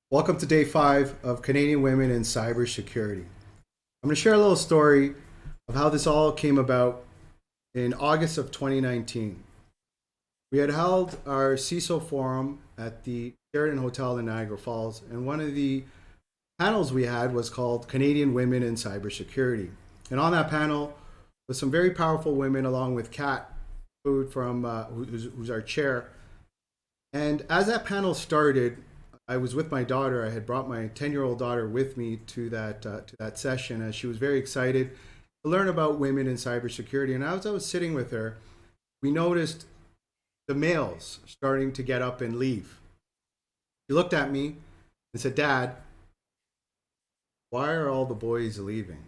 Welcome to day 5 of Canadian Women in Cybersecurity. I'm going to share a little story of how this all came about in August of 2019. We had held our CISO forum at the Sheraton Hotel in Niagara Falls, and one of the panels we had was called Canadian Women in Cybersecurity. And on that panel was some very powerful women, along with Kat, Coode, who's our chair. And as that panel started, I was with my daughter. I had brought my 10-year-old daughter with me to that session, as she was very excited to learn about women in cybersecurity. And as I was sitting with her, we noticed the males starting to get up and leave. She looked at me and said, "Dad, why are all the boys leaving?"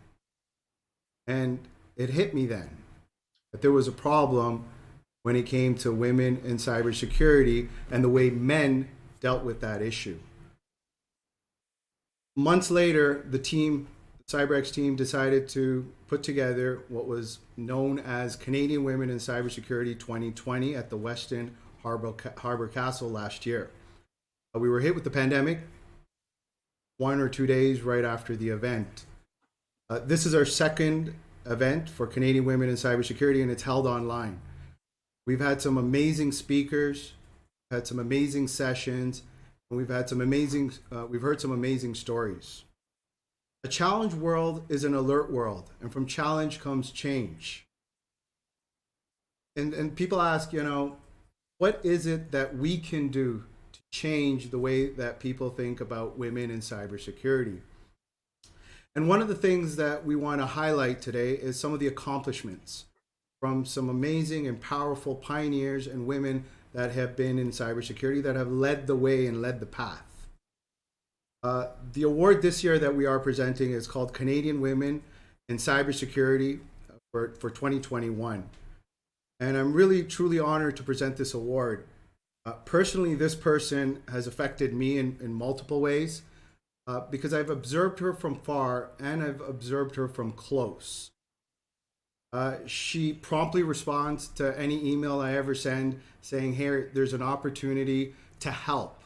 And it hit me then that there was a problem when it came to women in cybersecurity and the way men dealt with that issue. Months later, the siberX team decided to put together what was known as Canadian Women in Cybersecurity 2020 at the Westin Harbor Castle last year. We were hit with the pandemic 1 or 2 days right after the event. This is our second event for Canadian Women in Cybersecurity, and it's held online. We've had some amazing speakers, had some amazing sessions, and we've heard some amazing stories. A challenge world is an alert world, and from challenge comes change. And people ask, what is it that we can do to change the way that people think about women in cybersecurity? And one of the things that we want to highlight today is some of the accomplishments from some amazing and powerful pioneers and women that have been in cybersecurity, that have led the way and led the path. The award this year that we are presenting is called Canadian Women in Cybersecurity for 2021. And I'm really, truly honored to present this award. Personally, this person has affected me in multiple ways because I've observed her from far and I've observed her from close. She promptly responds to any email I ever send saying, "Hey, there's an opportunity to help."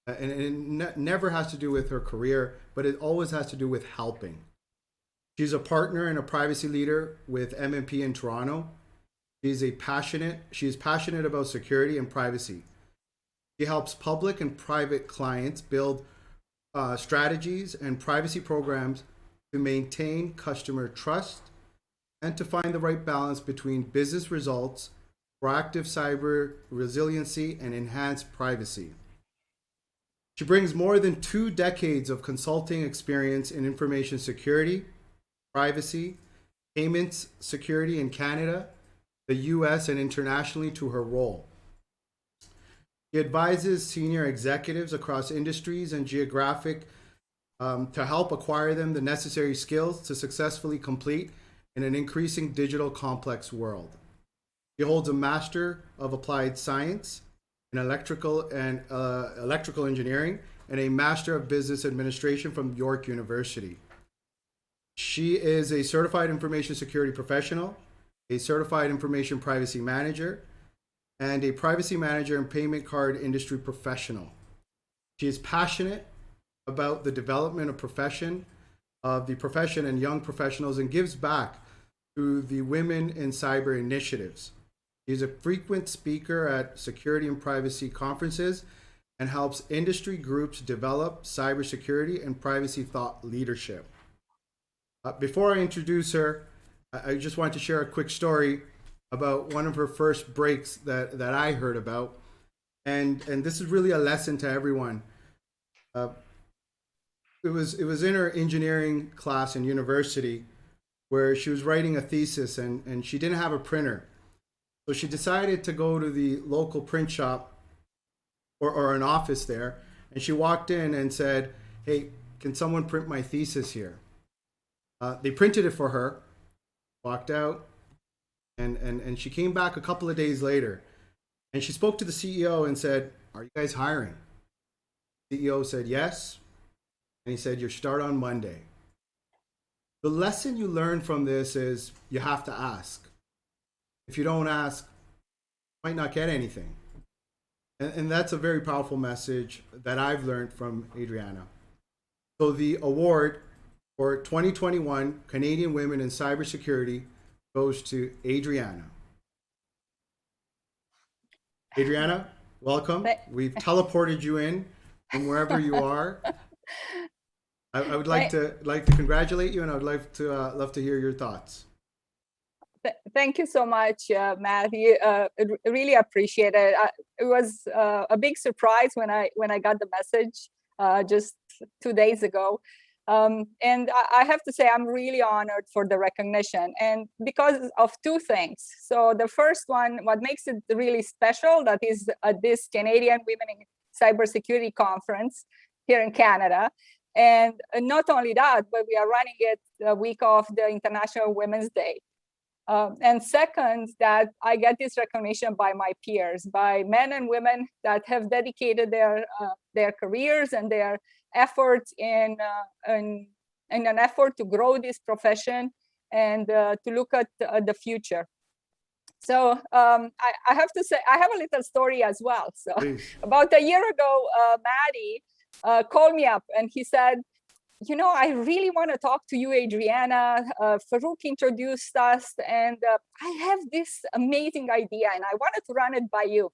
And it never has to do with her career, but it always has to do with helping. She's a partner and a privacy leader with MMP in Toronto. She is passionate about security and privacy. She helps public and private clients build strategies and privacy programs to maintain customer trust and to find the right balance between business results, proactive cyber resiliency, and enhanced privacy. She brings more than 2 decades of consulting experience in information security, privacy, payments security in Canada, the US, and internationally to her role. She advises senior executives across industries and geographic to help acquire them the necessary skills to successfully complete in an increasing digital complex world. She holds a Master of Applied Science in Electrical Engineering and a Master of Business Administration from York University. She is a certified information security professional, a certified information privacy manager, and a privacy manager and payment card industry professional. She is passionate about the development of the profession and young professionals, and gives back to the Women in Cyber initiatives. She's a frequent speaker at security and privacy conferences and helps industry groups develop cybersecurity and privacy thought leadership. Before I introduce her, I just want to share a quick story about one of her first breaks that I heard about. And this is really a lesson to everyone. It was in her engineering class in university where she was writing a thesis, and she didn't have a printer. So she decided to go to the local print shop or an office there, and she walked in and said, "Hey, can someone print my thesis here?" They printed it for her, walked out, and she came back a couple of days later, and she spoke to the CEO and said, "Are you guys hiring?" The CEO said yes, and he said, "You start on Monday." The lesson you learn from this is you have to ask. If you don't ask, you might not get anything. And that's a very powerful message that I've learned from Adriana. So the award for 2021 Canadian Women in Cybersecurity goes to Adriana. Adriana, welcome. We've teleported you in from wherever you are. I would like to congratulate you, and I would like to love to hear your thoughts. Thank you so much, Mahdi. Really appreciate it. It was a big surprise when I got the message just 2 days ago. And I have to say, I'm really honored for the recognition, and because of two things. So the first one, what makes it really special, that is this Canadian Women in Cybersecurity Conference here in Canada. And not only that, but we are running it the week of the International Women's Day. And second, that I get this recognition by my peers, by men and women that have dedicated their careers and their efforts in an effort to grow this profession and to look at the future. So I have to say, I have a little story as well. So about a year ago, Mahdi called me up and he said, "You know, I really want to talk to you, Adriana. Farouk introduced us, and I have this amazing idea, and I wanted to run it by you.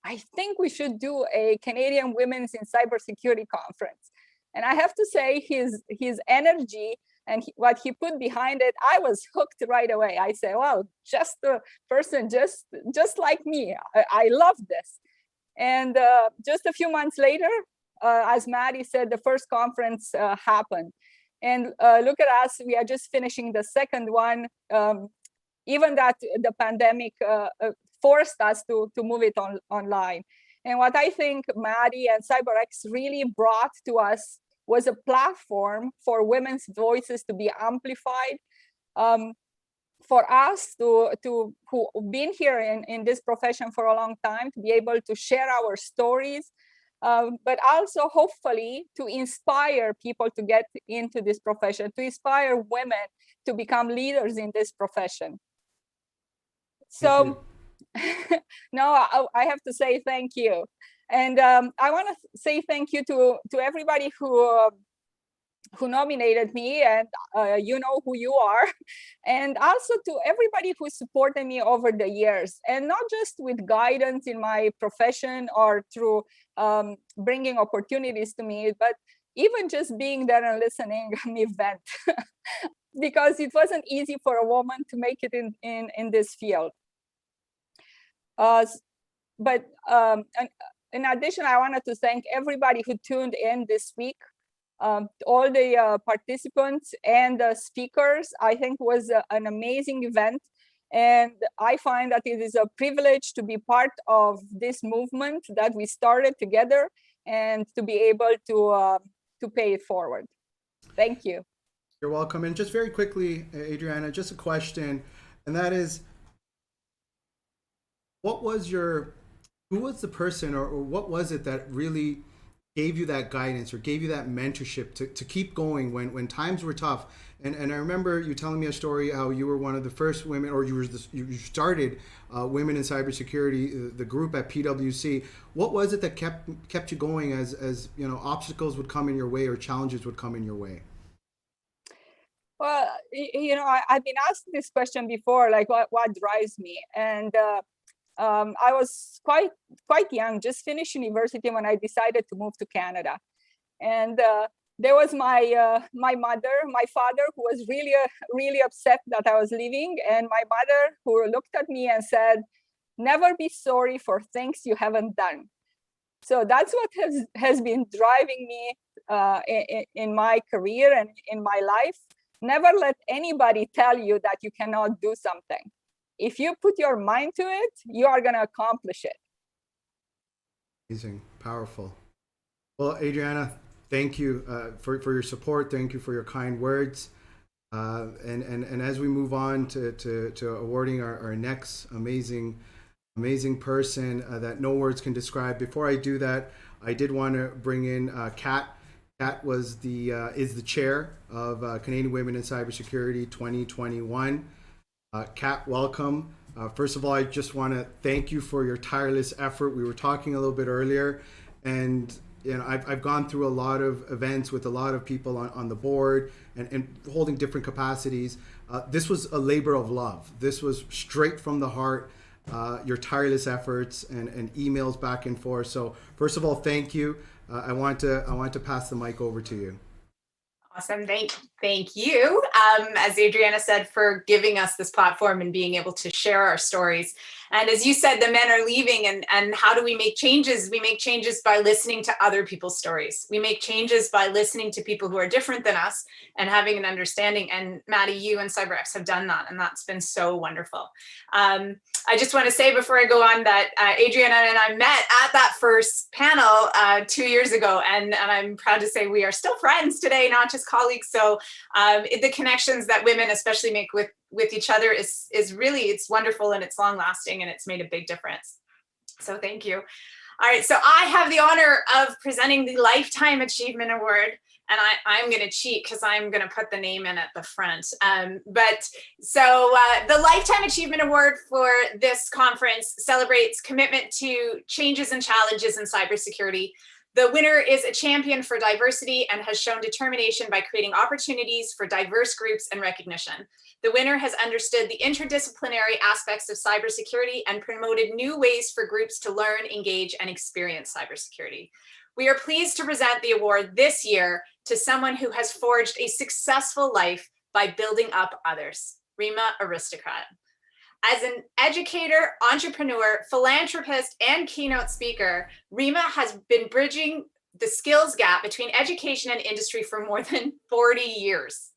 I think we should do a Canadian Women's in Cybersecurity Conference." And I have to say, his energy and what he put behind it, I was hooked right away. I said, "Well, just a person just like me. I love this." And just a few months later, as Mahdi said, the first conference happened. And look at us, we are just finishing the second one, even that the pandemic forced us to move it online. And what I think Mahdi and CyberX really brought to us was a platform for women's voices to be amplified, for us who've been here in this profession for a long time, to be able to share our stories, but also hopefully to inspire people to get into this profession, to inspire women to become leaders in this profession. So no, I have to say thank you. And I want to say thank you to everybody who nominated me, and you know who you are, and also to everybody who supported me over the years, and not just with guidance in my profession or through bringing opportunities to me, but even just being there and listening me vent, because it wasn't easy for a woman to make it in this field. But in addition, I wanted to thank everybody who tuned in this week. All the participants and the speakers. I think was an amazing event. And I find that it is a privilege to be part of this movement that we started together and to be able to pay it forward. Thank you. You're welcome. And just very quickly, Adriana, just a question, and that is, who was the person or what was it that really gave you that guidance or gave you that mentorship to keep going when times were tough? And I remember you telling me a story how you were one of the first women, or you started Women in Cybersecurity, the group at PwC. What was it that kept you going as you know, obstacles would come in your way or challenges would come in your way? Well, you know, I've been asked this question before, like what drives me, and I was quite young, just finished university when I decided to move to Canada. And there was my mother, my father, who was really upset that I was leaving, and my mother, who looked at me and said, "Never be sorry for things you haven't done." So that's what has been driving me in my career and in my life. Never let anybody tell you that you cannot do something. If you put your mind to it, you are going to accomplish it. Amazing, powerful. Well, Adriana, thank you for your support. Thank you for your kind words. And as we move on to awarding our next amazing person that no words can describe, before I do that, I did want to bring in Kat. Kat is the chair of Canadian Women in Cybersecurity 2021. Kat, welcome. First of all, I just want to thank you for your tireless effort. We were talking a little bit earlier, and I've gone through a lot of events with a lot of people on the board and holding different capacities. This was a labor of love. This was straight from the heart. Your tireless efforts and emails back and forth. So first of all, thank you. I want to pass the mic over to you. Awesome. Thank you, as Adriana said, for giving us this platform and being able to share our stories. And as you said, the men are leaving, and how do we make changes? We make changes by listening to other people's stories. We make changes by listening to people who are different than us and having an understanding. And Mahdi, you and CyberX have done that, and that's been so wonderful. I just want to say before I go on that Adriana and I met at that first panel 2 years ago, and I'm proud to say we are still friends today, not just colleagues. So the connections that women especially make with each other is really, it's wonderful, and it's long lasting, and it's made a big difference. So thank you. All right, so I have the honor of presenting the Lifetime Achievement Award, and I'm going to cheat because I'm going to put the name in at the front. But the Lifetime Achievement Award for this conference celebrates commitment to changes and challenges in cybersecurity. The winner is a champion for diversity and has shown determination by creating opportunities for diverse groups and recognition. The winner has understood the interdisciplinary aspects of cybersecurity and promoted new ways for groups to learn, engage, and experience cybersecurity. We are pleased to present the award this year to someone who has forged a successful life by building up others, Rima Aristocrat. As an educator, entrepreneur, philanthropist, and keynote speaker, Rima has been bridging the skills gap between education and industry for more than 40 years.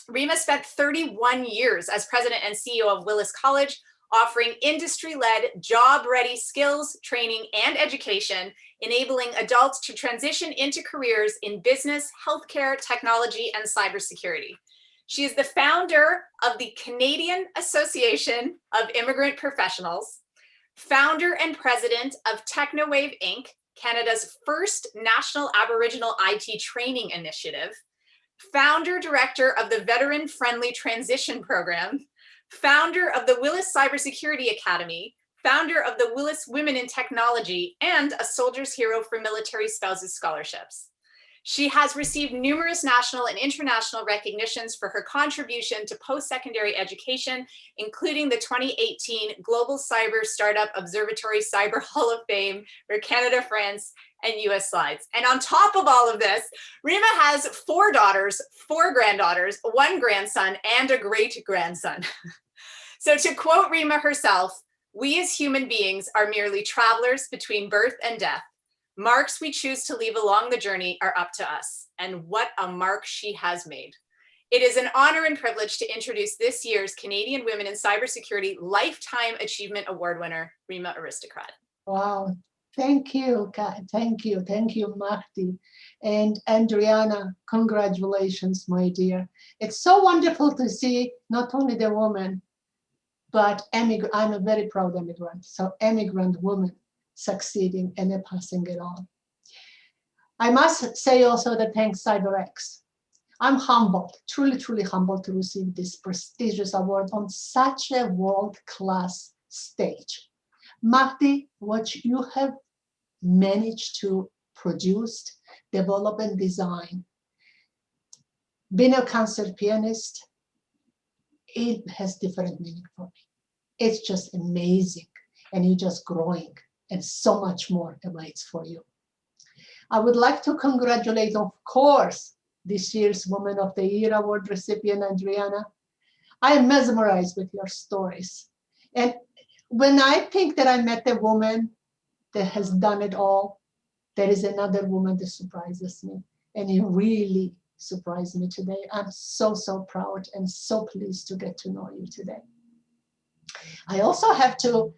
Rima spent 31 years as president and CEO of Willis College, offering industry-led, job-ready skills, training, and education, enabling adults to transition into careers in business, healthcare, technology, and cybersecurity. She is the founder of the Canadian Association of Immigrant Professionals, founder and president of TechnoWave Inc., Canada's first national Aboriginal IT training initiative, founder director of the Veteran Friendly Transition Program, founder of the Willis Cybersecurity Academy, founder of the Willis Women in Technology, and a Soldier's Hero for Military Spouses Scholarships. She has received numerous national and international recognitions for her contribution to post-secondary education, including the 2018 Global Cyber Startup Observatory Cyber Hall of Fame for Canada, France, and US slides. And on top of all of this, Rima has 4 daughters, 4 granddaughters, 1 grandson, and a great-grandson. So to quote Rima herself, "We as human beings are merely travelers between birth and death. Marks we choose to leave along the journey are up to us." And what a mark she has made. It is an honor and privilege to introduce this year's Canadian Women in Cybersecurity Lifetime Achievement Award winner, Rima Aristocrat. Wow. Thank you, Kat. Thank you, Mahdi. And Adriana, congratulations, my dear. It's so wonderful to see not only the woman, but I'm a very proud immigrant, so immigrant women succeeding and passing it on. I must say also that thanks CyberX. I'm humbled, truly humbled to receive this prestigious award on such a world-class stage. Mahdi, what you have managed to produce, develop, and design, being a concert pianist, it has different meaning for me. It's just amazing. and you're just growing, and so much more awaits for you. I would like to congratulate, of course, this year's Woman of the Year Award recipient, Adriana. I am mesmerized with your stories. And when I think that I met a woman that has done it all, there is another woman that surprises me. And you really surprised me today. I'm so, so proud and so pleased to get to know you today. I also have to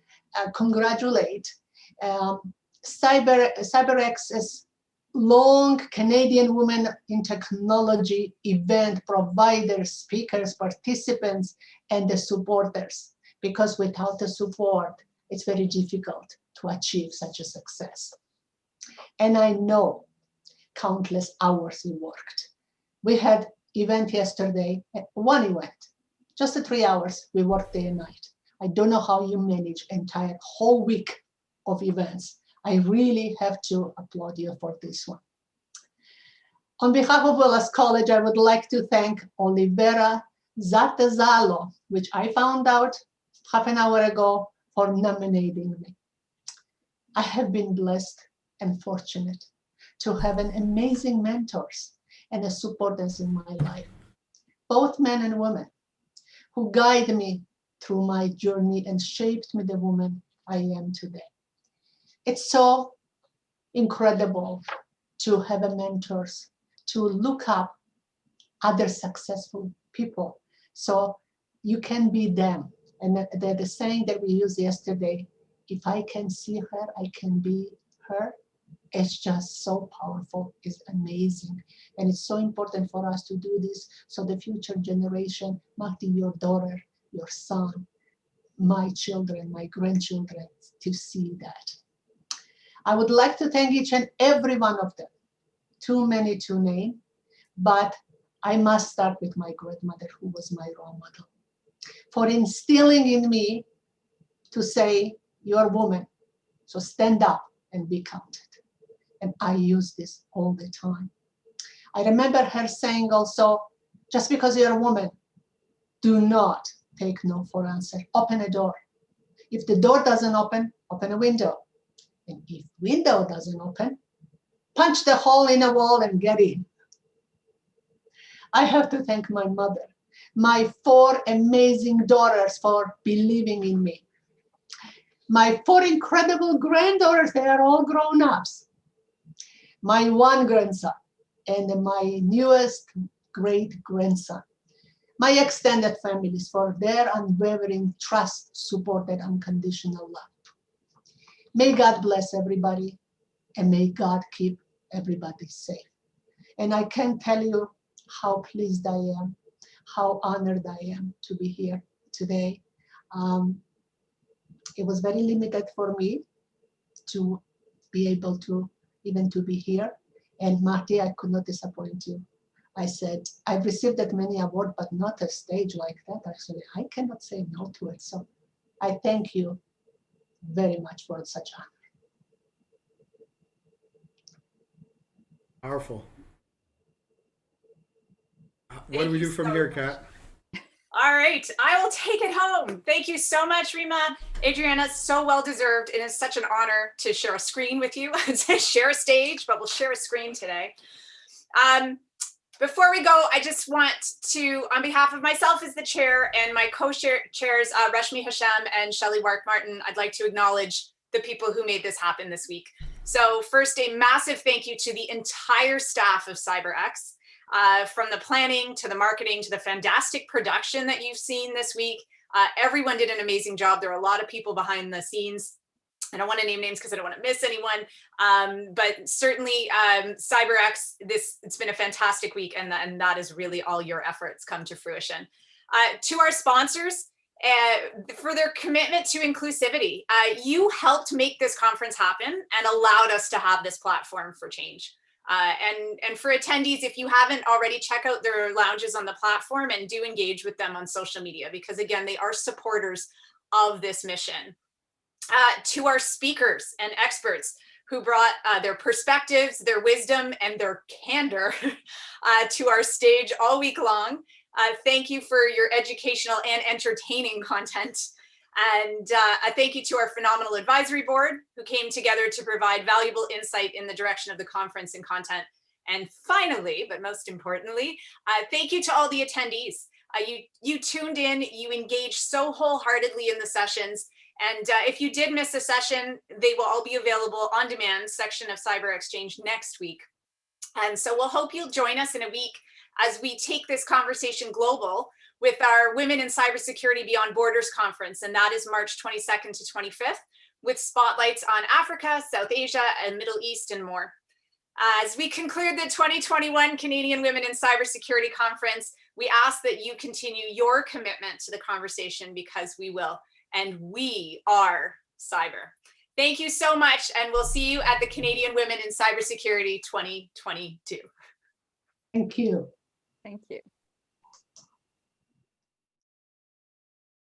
congratulate CyberX's long Canadian Women in Technology event providers, speakers, participants, and the supporters. Because without the support, it's very difficult to achieve such a success. And I know countless hours we worked. We had event yesterday, one event, just the 3 hours, we worked day and night. I don't know how you manage entire whole week of events. I really have to applaud you for this one. On behalf of Willis College, I would like to thank Olivera Zatazalo, which I found out half an hour ago, for nominating me. I have been blessed and fortunate to have an amazing mentors and a supporters in my life, both men and women, who guide me through my journey and shaped me the woman I am today. It's so incredible to have a mentors, to look up other successful people so you can be them. And the saying that we used yesterday, if I can see her, I can be her. It's just so powerful, it's amazing. And it's so important for us to do this so the future generation, Mahdi, your daughter, your son, my children, my grandchildren, to see that. I would like to thank each and every one of them. Too many to name, but I must start with my grandmother, who was my role model, for instilling in me to say, you're a woman, so stand up and be counted. And I use this all the time. I remember her saying also, just because you're a woman, do not take no for answer. Open a door. If the door doesn't open, open a window. And if window doesn't open, punch the hole in a wall and get in. I have to thank my mother, my 4 amazing daughters for believing in me. My 4 incredible granddaughters, they are all grown-ups. My 1 grandson and my newest great-grandson. My extended families for their unwavering trust, support, and unconditional love. May God bless everybody, and may God keep everybody safe. And I can't tell you how pleased I am, how honored I am to be here today. It was very limited for me to be able to even to be here. And Mahdi, I could not disappoint you. I said, I've received that many awards, but not a stage like that. Actually, I cannot say no to it. So I thank you very much for such honor. Powerful. What do we do from here, Kat? All right, I will take it home. Thank you so much, Rima. Adriana, so well deserved. It is such an honor to share a screen with you. To share a stage, but we'll share a screen today. Before we go, I just want to, on behalf of myself as the chair and my co-chairs, Rushmi Hasham and Shelley Wark-Martyn, I'd like to acknowledge the people who made this happen this week. So first, a massive thank you to the entire staff of CyberX. From the planning to the marketing to the fantastic production that you've seen this week. Everyone did an amazing job. There are a lot of people behind the scenes. I don't want to name names because I don't want to miss anyone, but certainly CyberX, it's been a fantastic week, and that is really all your efforts come to fruition. To our sponsors, for their commitment to inclusivity, you helped make this conference happen and allowed us to have this platform for change. And for attendees, if you haven't already, check out their lounges on the platform and do engage with them on social media, because again, they are supporters of this mission. To our speakers and experts who brought their perspectives, their wisdom, and their candor to our stage all week long. Thank you for your educational and entertaining content. And a thank you to our phenomenal advisory board who came together to provide valuable insight in the direction of the conference and content. And finally, but most importantly, thank you to all the attendees. You tuned in, you engaged so wholeheartedly in the sessions. And if you did miss a session, they will all be available on demand section of Cyber Exchange next week. And so we'll hope you'll join us in a week as we take this conversation global with our Women in Cybersecurity Beyond Borders conference. And that is March 22nd to 25th, with spotlights on Africa, South Asia, and Middle East and more. As we conclude the 2021 Canadian Women in Cybersecurity Conference, we ask that you continue your commitment to the conversation, because we will, and we are cyber. Thank you so much, and we'll see you at the Canadian Women in Cybersecurity 2022. Thank you. Thank you.